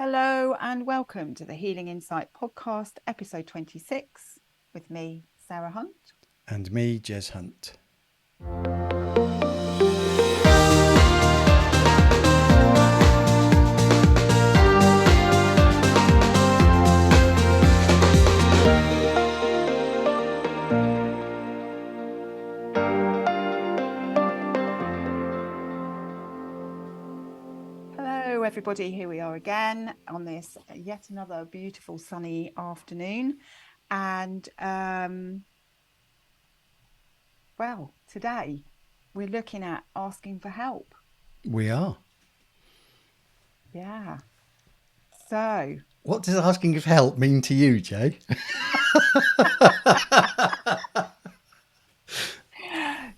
Hello and welcome to the Healing Insight podcast, episode 26, with me, Sarah Hunt. And me, Jez Hunt. Hello, everybody. Here we are again on this yet another beautiful sunny afternoon. And well, today we're looking at asking for help. We are. Yeah. So, What does asking for help mean to you, Jay?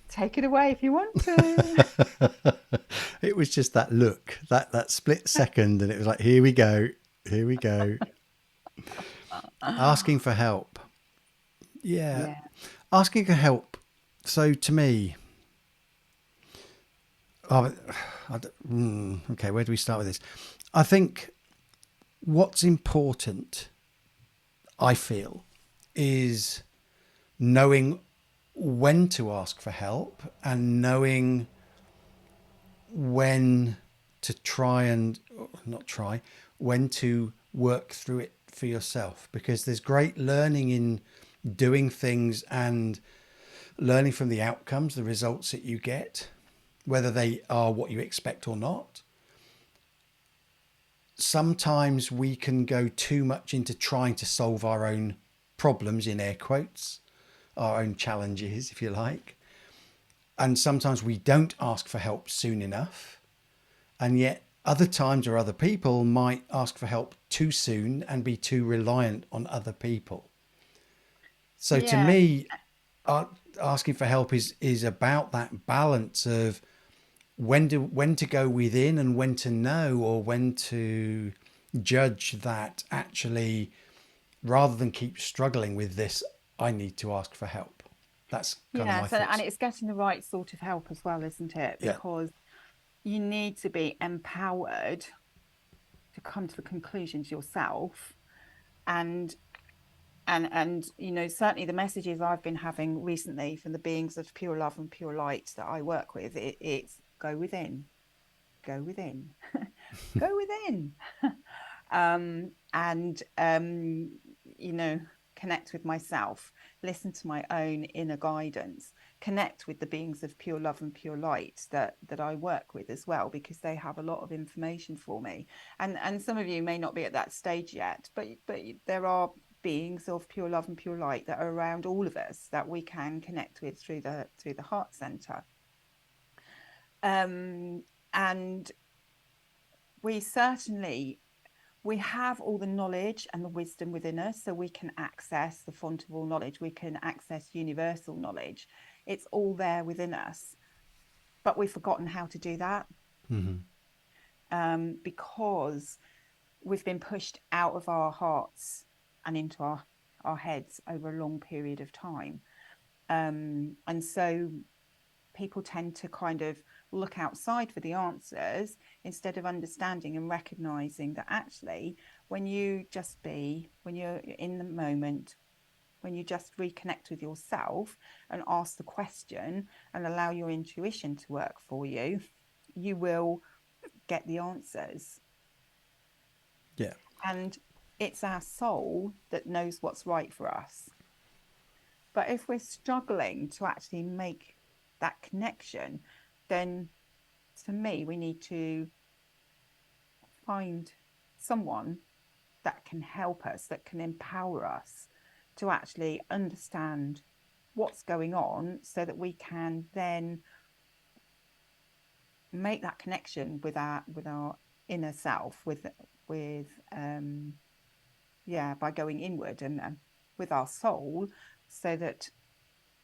take it away if you want to. It was just that look, that split second, and it was like, here we go, here we go. Asking for help. Yeah. Yeah. Asking for help. So to me, oh, okay, where do we start with this? I think what's important, I feel, is knowing when to ask for help and knowing when to try and not try, when to work through it for yourself, because there's great learning in doing things and learning from the outcomes, the results that you get, whether they are what you expect or not. Sometimes we can go too much into trying to solve our own problems, in air quotes, our own challenges, if you like. And sometimes we don't ask for help soon enough. And yet other times or other people might ask for help too soon and be too reliant on other people. So to Yeah. me, asking for help is about that balance of when to go within and when to know, or when to judge that actually, rather than keep struggling with this, I need to ask for help. That's kind of Yeah. my So, and thoughts. it's getting the right sort of help as well, isn't it? Yeah. Because you need to be empowered to come to the conclusions yourself, and certainly the messages I've been having recently from the beings of pure love and pure light that I work with, it's go within, go within, go within. And connect with myself, listen to my own inner guidance, connect with the beings of pure love and pure light that I work with as well, because they have a lot of information for me. And some of you may not be at that stage yet, but there are beings of pure love and pure light that are around all of us that we can connect with through the heart center. And we have all the knowledge and the wisdom within us, so we can access the font of all knowledge. We can access universal knowledge. It's all there within us, but we've forgotten how to do that, because we've been pushed out of our hearts and into our heads over a long period of time. And so people tend to kind of look outside for the answers instead of understanding and recognizing that actually, when you're in the moment, when you just reconnect with yourself and ask the question and allow your intuition to work for you, you will get the answers. Yeah. And it's our soul that knows what's right for us. But if we're struggling to actually make that connection, then for me, we need to find someone that can help us, that can empower us to actually understand what's going on, so that we can then make that connection with our inner self, with by going inward and with our soul, so that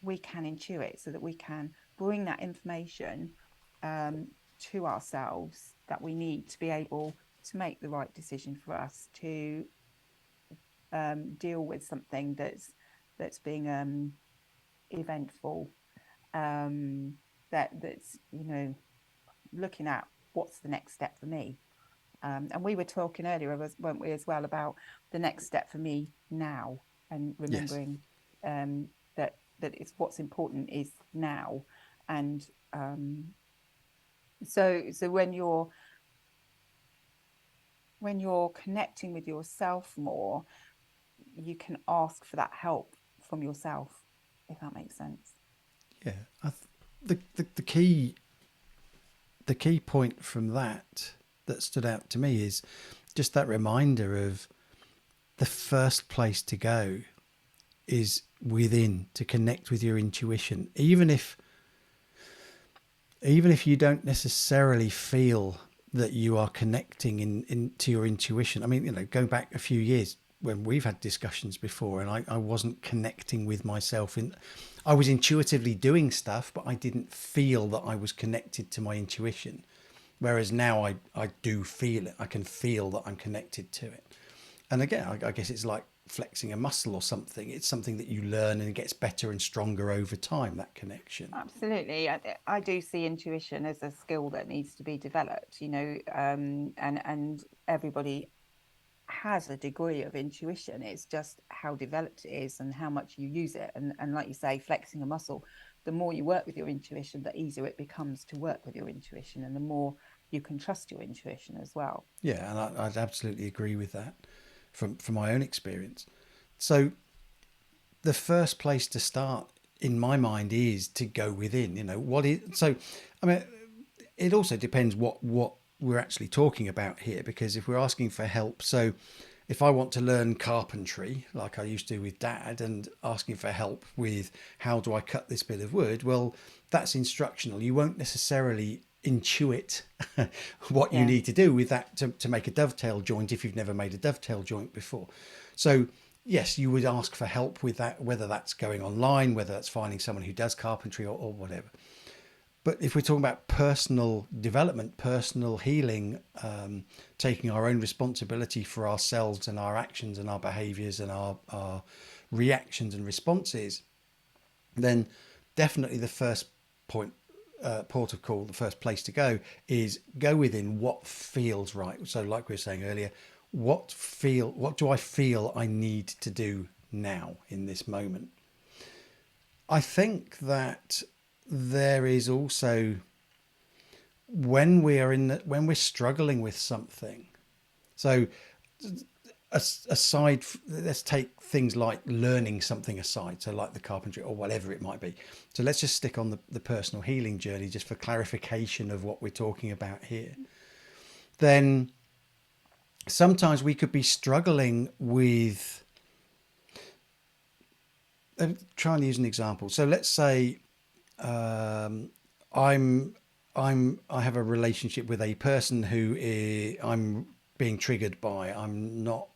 we can intuit, so that we can bring that information to ourselves that we need to be able to make the right decision for us to deal with something that's being eventful, that's looking at what's the next step for me. And we were talking earlier, weren't we, as well, about the next step for me now, and Yes. remembering that it's what's important is now. And so when you're connecting with yourself more, you can ask for that help from yourself, if that makes sense. Yeah. The key point from that stood out to me is just that reminder of the first place to go is within, to connect with your intuition, even if you don't necessarily feel that you are connecting into your intuition. I mean, go back a few years when we've had discussions before, and I wasn't connecting with myself. I was intuitively doing stuff, but I didn't feel that I was connected to my intuition. Whereas now I do feel it. I can feel that I'm connected to it. And again, I guess it's like flexing a muscle or something. It's something that you learn and it gets better and stronger over time, that connection. Absolutely. I do see intuition as a skill that needs to be developed, and everybody has a degree of intuition. It's just how developed it is and how much you use it. And like you say, flexing a muscle, the more you work with your intuition, the easier it becomes to work with your intuition, and the more you can trust your intuition as well. Yeah, and I'd absolutely agree with that from my own experience. So the first place to start in my mind is to go within. What is so? I mean, it also depends what we're actually talking about here, because if we're asking for help, so if I want to learn carpentry like I used to with Dad, and asking for help with how do I cut this bit of wood, well, that's instructional. You won't necessarily intuit what you Yeah. need to do with that to make a dovetail joint if you've never made a dovetail joint before. So yes, you would ask for help with that, whether that's going online, whether that's finding someone who does carpentry, or whatever. But if we're talking about personal development, personal healing, taking our own responsibility for ourselves and our actions and our behaviors and our reactions and responses, then definitely the first point, port of call, the first place to go is go within what feels right. So, like we were saying earlier, what do I feel I need to do now in this moment? I think that there is also, when we're struggling with something. So aside, let's take things like learning something aside, so like the carpentry or whatever it might be. So let's just stick on the personal healing journey, just for clarification of what we're talking about here. Then sometimes we could be struggling with, trying to use an example. So let's say I'm I have a relationship with a person I'm being triggered by. I'm not.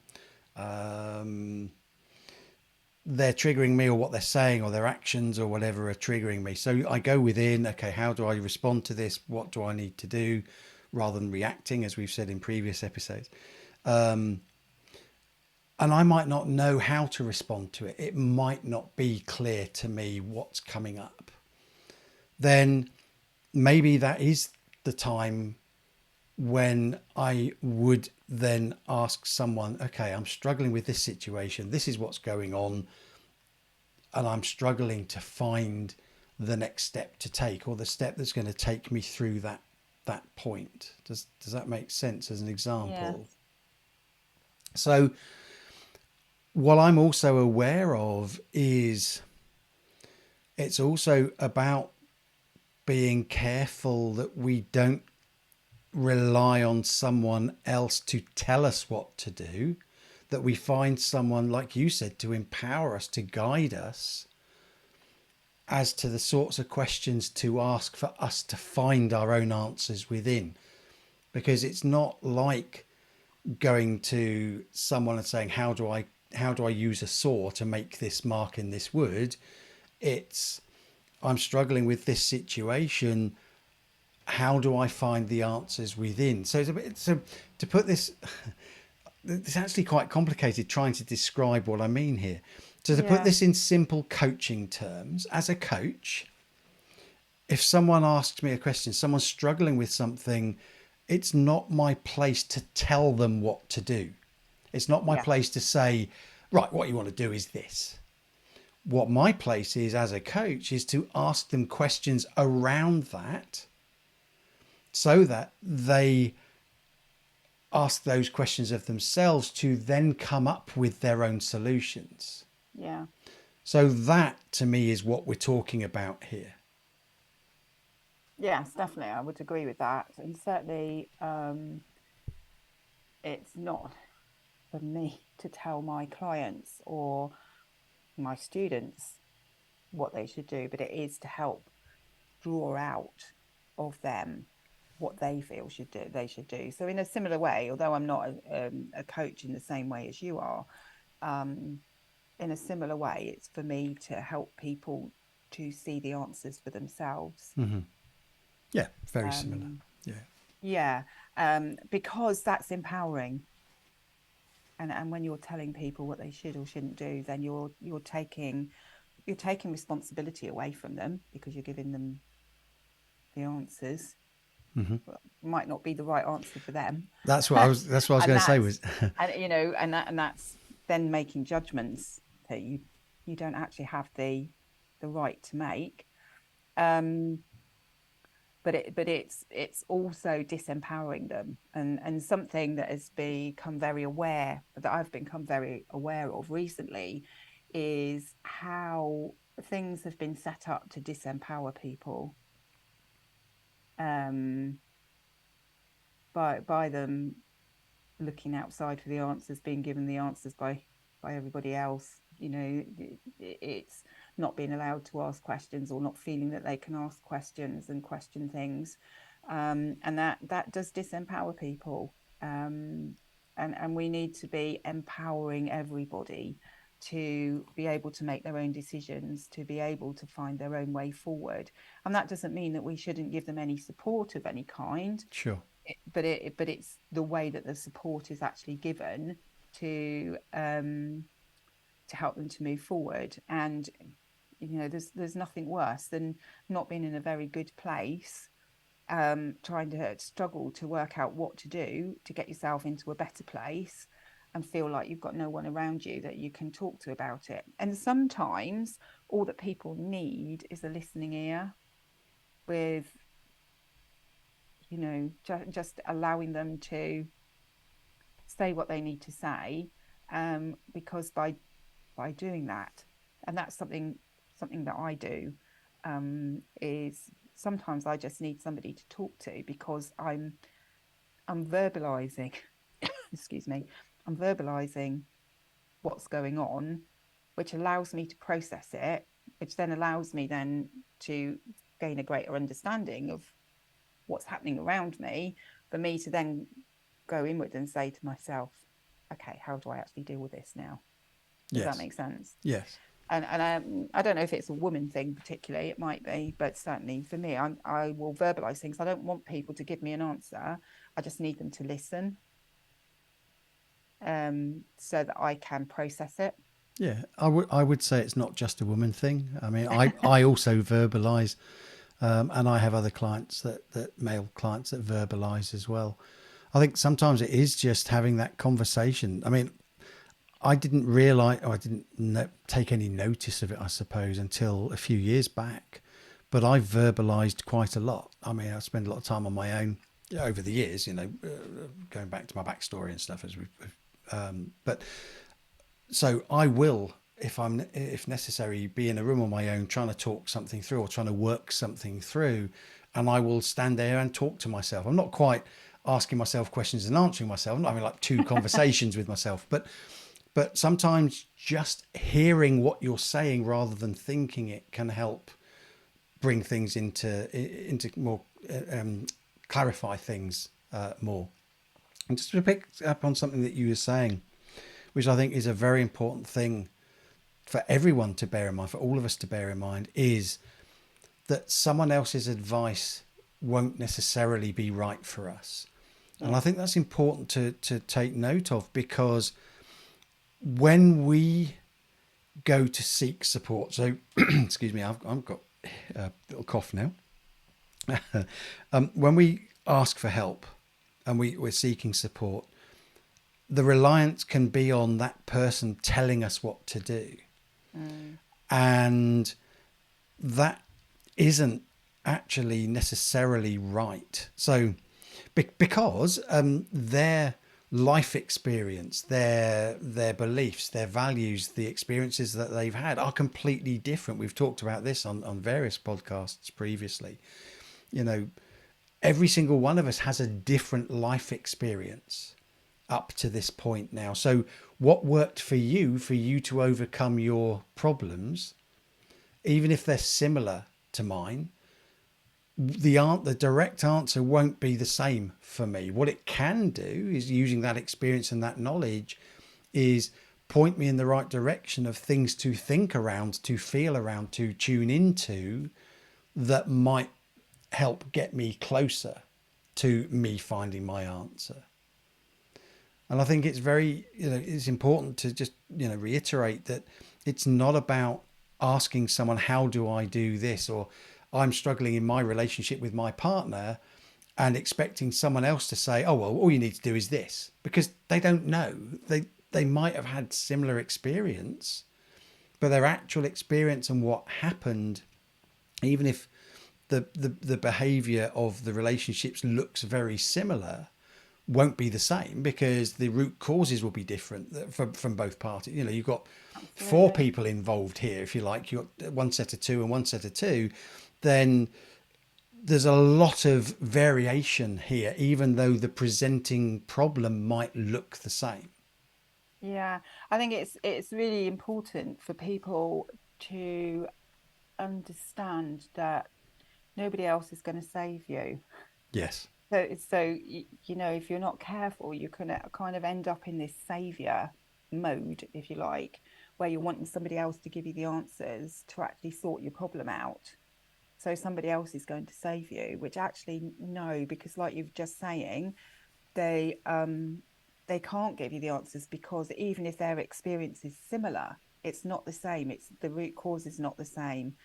They're triggering me, or what they're saying, or their actions, or whatever are triggering me. So I go within. Okay, how do I respond to this? What do I need to do, rather than reacting, as we've said in previous episodes. And I might not know how to respond to it. It might not be clear to me what's coming up. Then maybe that is the time when I would then ask someone, okay, I'm struggling with this situation. This is what's going on. And I'm struggling to find the next step to take, or the step that's going to take me through that point. Does that make sense as an example? Yes. So what I'm also aware of is it's also about being careful that we don't rely on someone else to tell us what to do, that we find someone, like you said, to empower us, to guide us as to the sorts of questions to ask, for us to find our own answers within. Because it's not like going to someone and saying, how do I use a saw to make this mark in this wood? It's, I'm struggling with this situation. How do I find the answers within? So to put this, it's actually quite complicated trying to describe what I mean here. So to put Yeah. this in simple coaching terms, as a coach, if someone asks me a question, someone's struggling with something, it's not my place to tell them what to do. It's not my Yeah. place to say, right, what you want to do is this. What my place is as a coach is to ask them questions around that so that they ask those questions of themselves to then come up with their own solutions. Yeah. So that to me is what we're talking about here. Yes, definitely. I would agree with that. And certainly, it's not for me to tell my clients or my students what they should do, but it is to help draw out of them what they feel they should do. So in a similar way, although I'm not a coach in the same way as you are, um, in a similar way, it's for me to help people to see the answers for themselves. Yeah, very similar. Um, Yeah. yeah, because that's empowering. And when you're telling people what they should or shouldn't do, then you're taking responsibility away from them because you're giving them the answers. Well, might not be the right answer for them. That's what I was And going to say was that's then making judgments that you don't actually have the right to make. Um, but it's also disempowering them, and something that I've become very aware of recently is how things have been set up to disempower people, um by them looking outside for the answers, being given the answers by everybody else. It's not being allowed to ask questions or not feeling that they can ask questions and question things, and that does disempower people. And we need to be empowering everybody to be able to make their own decisions, to be able to find their own way forward. And that doesn't mean that we shouldn't give them any support of any kind, sure. but it's the way that the support is actually given to help them to move forward. And there's nothing worse than not being in a very good place, trying to struggle to work out what to do to get yourself into a better place, and feel like you've got no one around you that you can talk to about it. And sometimes all that people need is a listening ear, with just allowing them to say what they need to say, because by doing that, and that's something that I do, is sometimes I just need somebody to talk to, because I'm verbalizing excuse me, I'm verbalizing what's going on, which allows me to process it, which then allows me then to gain a greater understanding of what's happening around me, for me to then go inward and say to myself, okay, how do I actually deal with this now? Does that Yes. make sense? Yes. And I don't know if it's a woman thing particularly, it might be, but certainly for me, I will verbalize things. I don't want people to give me an answer. I just need them to listen, so that I can process it. Yeah, I would say it's not just a woman thing. I mean, I also verbalize, and I have other clients that male clients that verbalize as well. I think sometimes it is just having that conversation. I mean, I didn't realize, or I didn't take any notice of it, I suppose, until a few years back. But I verbalized quite a lot. I mean, I spend a lot of time on my own over the years, going back to my backstory and stuff as but so I will, if necessary, be in a room on my own trying to talk something through or trying to work something through, and I will stand there and talk to myself. I'm not quite asking myself questions and answering myself. I'm not having like two conversations with myself, but sometimes just hearing what you're saying rather than thinking it can help bring things into more, clarify things more. And just to pick up on something that you were saying, which I think is a very important thing for everyone to bear in mind, for all of us to bear in mind, is that someone else's advice won't necessarily be right for us. And I Yeah. think that's important to take note of, because when we go to seek support, so excuse me, I've got a little cough now. When we ask for help, and we're seeking support, the reliance can be on that person telling us what to do. Mm. And that isn't actually necessarily right. So, because their life experience, their beliefs, their values, the experiences that they've had are completely different. We've talked about this on various podcasts previously. You know, every single one of us has a different life experience up to this point now. So, what worked for you to overcome your problems, even if they're similar to mine, the direct answer won't be the same for me. What it can do is, using that experience and that knowledge, is point me in the right direction of things to think around, to feel around, to tune into, that might help get me closer to me finding my answer. And I think it's very, it's important to just, reiterate that it's not about asking someone, how do I do this? Or I'm struggling in my relationship with my partner, and expecting someone else to say, oh, well, all you need to do is this, because they don't know. They might have had similar experience, but their actual experience and what happened, even if the behavior of the relationships looks very similar, won't be the same, because the root causes will be different from both parties. You've got four Absolutely. people involved here, if you like. You've got one set of two and one set of two. Then there's a lot of variation here, even though the presenting problem might look the same. Yeah, I think it's really important for people to understand that nobody else is going to save you. Yes. So if you're not careful, you can kind of end up in this savior mode, if you like, where you're wanting somebody else to give you the answers to actually sort your problem out. So somebody else is going to save you, which actually no, because like you've just saying, they um they can't give you the answers, because even if their experience is similar, it's not the same. It's the root cause is not the same.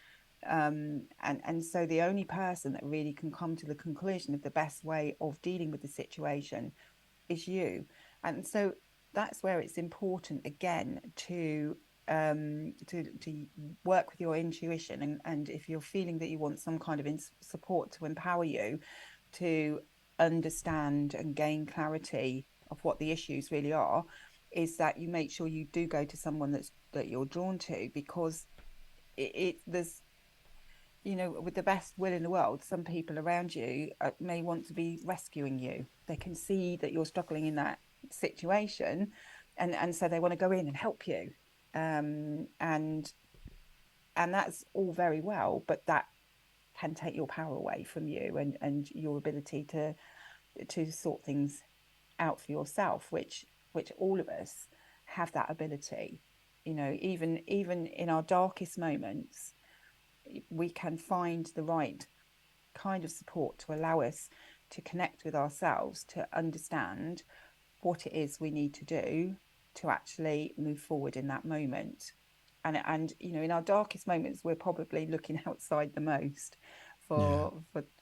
And so the only person that really can come to the conclusion of the best way of dealing with the situation is you. And so that's where it's important again to work with your intuition, and if you're feeling that you want some kind of support to empower you to understand and gain clarity of what the issues really are, is that you make sure you do go to someone that you're drawn to, because there's, with the best will in the world, some people around you may want to be rescuing you. They can see that you're struggling in that situation, and so they want to go in and help you. And that's all very well, but that can take your power away from you, and your ability to sort things out for yourself, which all of us have that ability. Even in our darkest moments, we can find the right kind of support to allow us to connect with ourselves, to understand what it is we need to do to actually move forward in that moment. And in our darkest moments, we're probably looking outside the most Yeah.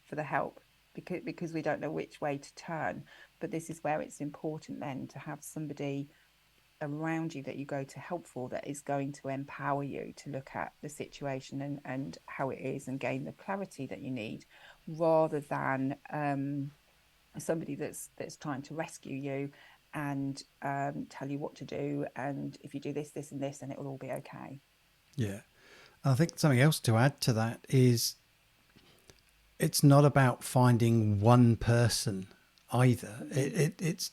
for the help, because we don't know which way to turn. But this is where it's important then to have somebody around you that you go to helpful, that is going to empower you to look at the situation and how it is, and gain the clarity that you need, rather than somebody that's trying to rescue you and tell you what to do, and if you do this, this, and this, and it will all be okay. Yeah. I think something else to add to that is, it's not about finding one person either. Mm. It's,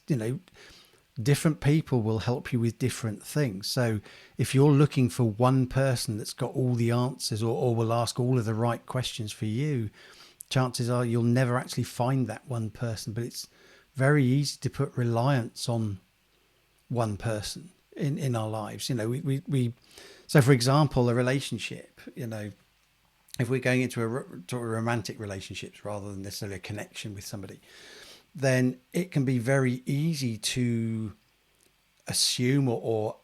different people will help you with different things. So if you're looking for one person that's got all the answers, or will ask all of the right questions for you, chances are you'll never actually find that one person. But it's very easy to put reliance on one person in our lives. We so for example, a relationship, if we're going into to a romantic relationships rather than necessarily a connection with somebody, then it can be very easy to assume or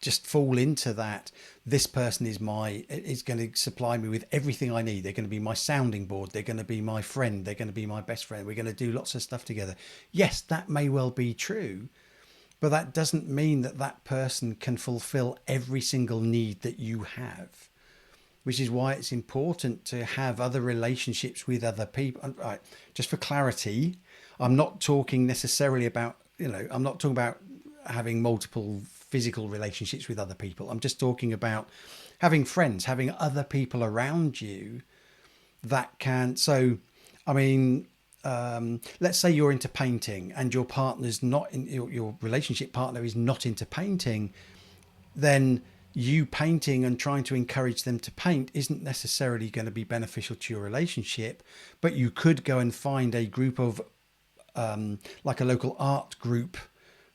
just fall into that. This person is going to supply me with everything I need. They're going to be my sounding board. They're going to be my friend. They're going to be my best friend. We're going to do lots of stuff together. Yes, that may well be true, but that doesn't mean that that person can fulfill every single need that you have, which is why it's important to have other relationships with other people. Right, just for clarity, I'm not talking necessarily about, I'm not talking about having multiple physical relationships with other people. I'm just talking about having friends, having other people around you that can. So, I mean, let's say you're into painting and your partner's not in, your relationship partner is not into painting, then you painting and trying to encourage them to paint isn't necessarily going to be beneficial to your relationship. But you could go and find a group of, like a local art group,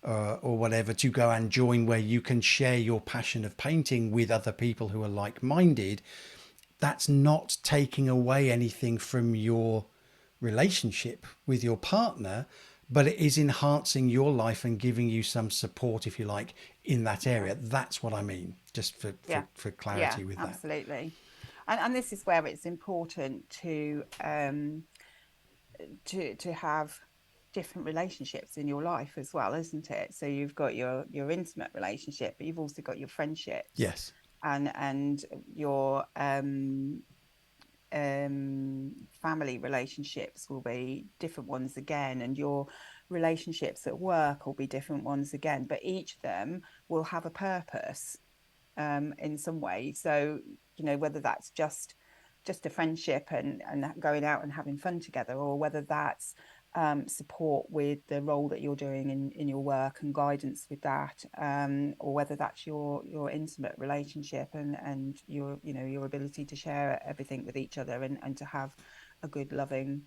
or whatever, to go and join, where you can share your passion of painting with other people who are like-minded. That's not taking away anything from your relationship with your partner, but it is enhancing your life and giving you some support, if you like, in that Yeah. area. That's what I mean, just Yeah. for Yeah, clarity with that. absolutely. And this is where it's important to have different relationships in your life as well, isn't it? So you've got your intimate relationship, but you've also got your friendships Yes. and your family relationships will be different ones again, and your relationships at work will be different ones again, but each of them will have a purpose in some way. So, whether that's just a friendship and going out and having fun together, or whether that's support with the role that you're doing in your work and guidance with that, or whether that's your intimate relationship and your ability to share everything with each other and to have a good loving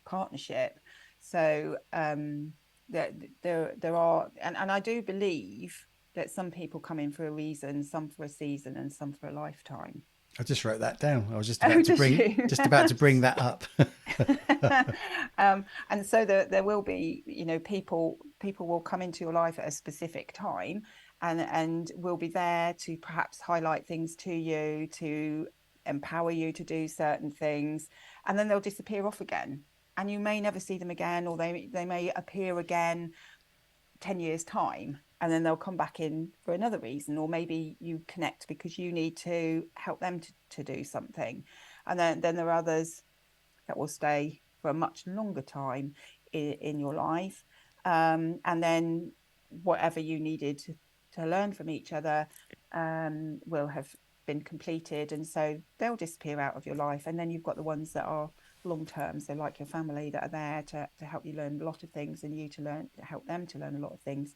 partnership. So there are, and I do believe that some people come in for a reason, some for a season, and some for a lifetime. I just wrote that down. I was Oh, did you? just about to bring that up. And so there will be, people will come into your life at a specific time, and will be there to perhaps highlight things to you, to empower you to do certain things, and then they'll disappear off again. And you may never see them again, or they may appear again 10 years time, and then they'll come back in for another reason, or maybe you connect because you need to help them to do something. And then there are others that will stay for a much longer time in your life, and then whatever you needed to learn from each other will have been completed, and so they'll disappear out of your life. And then you've got the ones that are long term, so like your family, that are there to help you learn a lot of things, and you to help them to learn a lot of things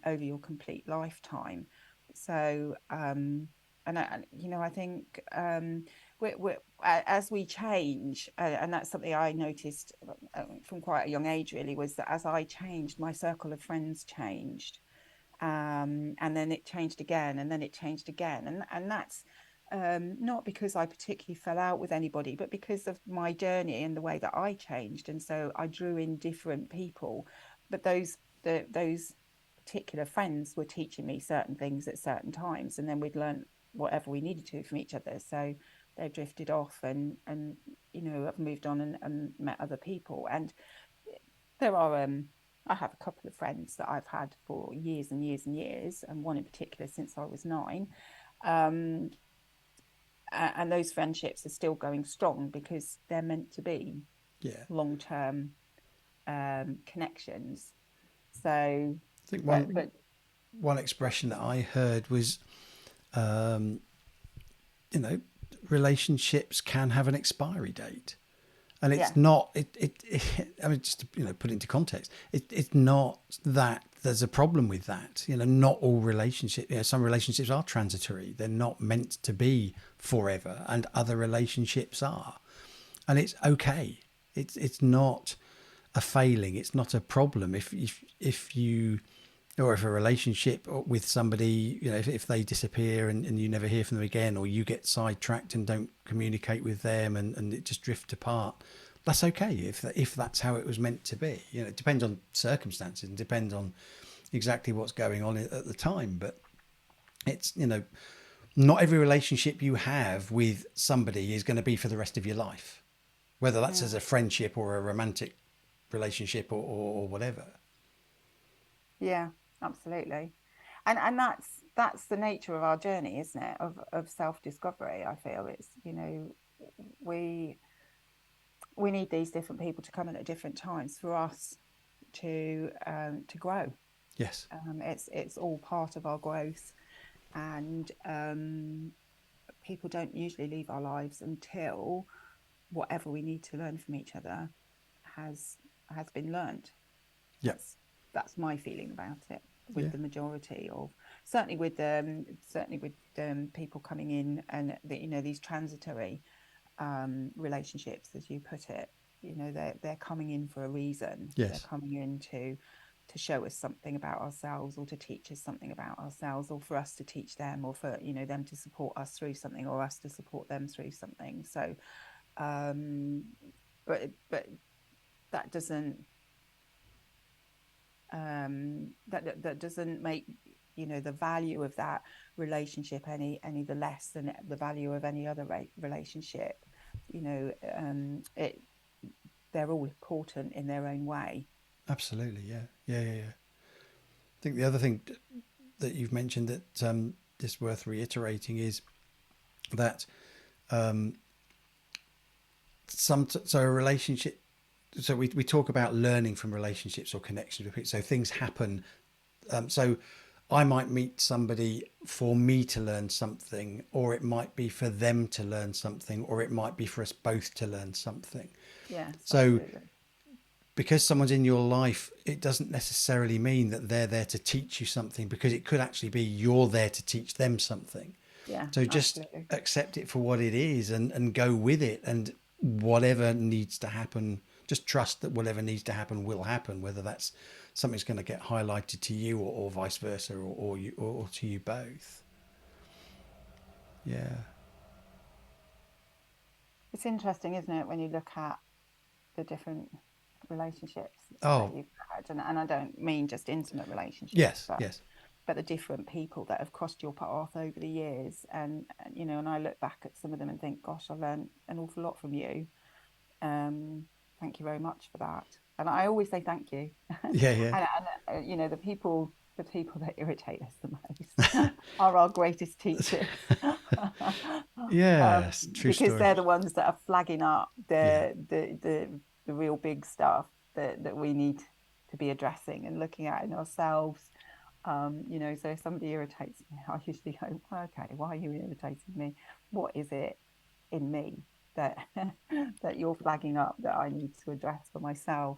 over your complete lifetime. So I think as we change, and that's something I noticed from quite a young age, really, was that as I changed, my circle of friends changed, and then it changed again, and then it changed again, and that's not because I particularly fell out with anybody, but because of my journey and the way that I changed, and so I drew in different people, but those particular friends were teaching me certain things at certain times, and then we'd learn whatever we needed to from each other. So they've drifted off and have moved on and met other people. And there are I have a couple of friends that I've had for years and years and years, and one in particular since I was 9. Um, and those friendships are still going strong because they're meant to be Yeah. long term connections. So, I think but one expression that I heard was, um, you know, relationships can have an expiry date. And yeah, it's not, I mean, just to, put it into context, it's not that there's a problem with that. Not all relationships, some relationships are transitory. They're not meant to be forever, and other relationships are. And it's okay. It's not a failing. It's not a problem. If you, or if a relationship with somebody, if they disappear and you never hear from them again, or you get sidetracked and don't communicate with them, and it just drifts apart, that's okay if that's how it was meant to be. It depends on circumstances and depends on exactly what's going on at the time. But it's, not every relationship you have with somebody is going to be for the rest of your life, whether that's Yeah. as a friendship or a romantic relationship or whatever. Yeah, absolutely. And that's the nature of our journey, isn't it? Of self-discovery, I feel. It's, we we need these different people to come in at different times for us to grow. Yes. It's all part of our growth, and people don't usually leave our lives until whatever we need to learn from each other has has been learned. Yeah. That's that's my feeling about it. With Yeah. the majority of, certainly with people coming in, and these transitory relationships, as you put it, they're coming in for a reason. They're Yes. coming in to show us something about ourselves, or to teach us something about ourselves, or for us to teach them, or for them to support us through something, or us to support them through something. So um but that doesn't that doesn't make the value of that relationship any the less than the value of any other relationship. It They're all important in their own way. Absolutely. Yeah. Yeah. Yeah. Yeah. I think the other thing that you've mentioned that is worth reiterating is that so a relationship. So we talk about learning from relationships or connections with people. So things happen. So I might meet somebody for me to learn something, or it might be for them to learn something, or it might be for us both to learn something. Yes, So absolutely. because someone's in your life, it doesn't necessarily mean that they're there to teach you something, because it could actually be you're there to teach them something. Yeah, So just absolutely. accept it for what it is, and go with it. And whatever needs to happen, just trust that whatever needs to happen will happen, whether that's something's going to get highlighted to you, or vice versa, or to you both. Yeah. It's interesting, isn't it, when you look at the different relationships that Oh, you've had, and I don't mean just intimate relationships, yes, but yes. the different people that have crossed your path over the years. And I look back at some of them and think, gosh, I learned an awful lot from you. um Thank you very much for that. And I always say thank you. and, Yeah, yeah. the people that irritate us the most are our greatest teachers. um, Yes, true because story. they're the ones that are flagging up Yeah, the real big stuff that we need to be addressing and looking at in ourselves. So if somebody irritates me, I usually go, okay, why are you irritating me? What is it in me that that you're flagging up that I need to address for myself?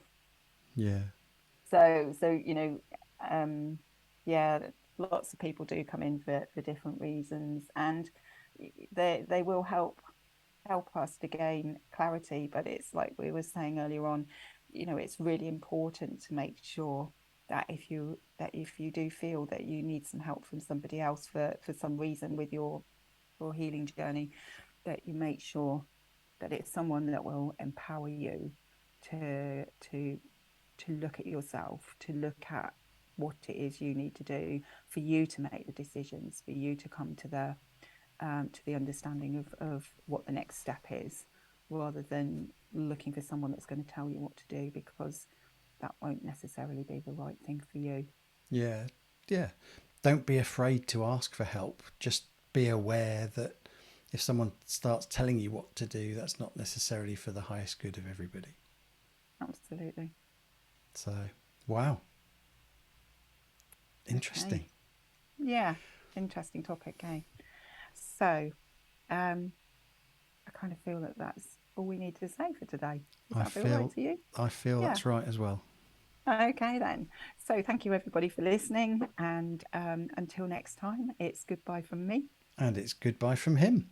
yeah, So um, yeah, lots of people do come in for different reasons, and they will help us to gain clarity. But it's like we were saying earlier on, it's really important to make sure that if you do feel that you need some help from somebody else for some reason with your healing journey, that you make sure that it's someone that will empower you to to to look at yourself, to look at what it is you need to do, for you to make the decisions, for you to come to the understanding of what the next step is, rather than looking for someone that's going to tell you what to do, because that won't necessarily be the right thing for you. yeah, yeah. Don't be afraid to ask for help. Just be aware that if someone starts telling you what to do, that's not necessarily for the highest good of everybody. Absolutely. So, wow, interesting. Okay. Yeah. Interesting topic, eh? So, um, I kind of feel that that's all we need to say for today. Does I that feel right feel, to you? I feel Yeah. that's right as well. Okay, then. So, thank you everybody for listening. And until next time, it's goodbye from me. And it's goodbye from him.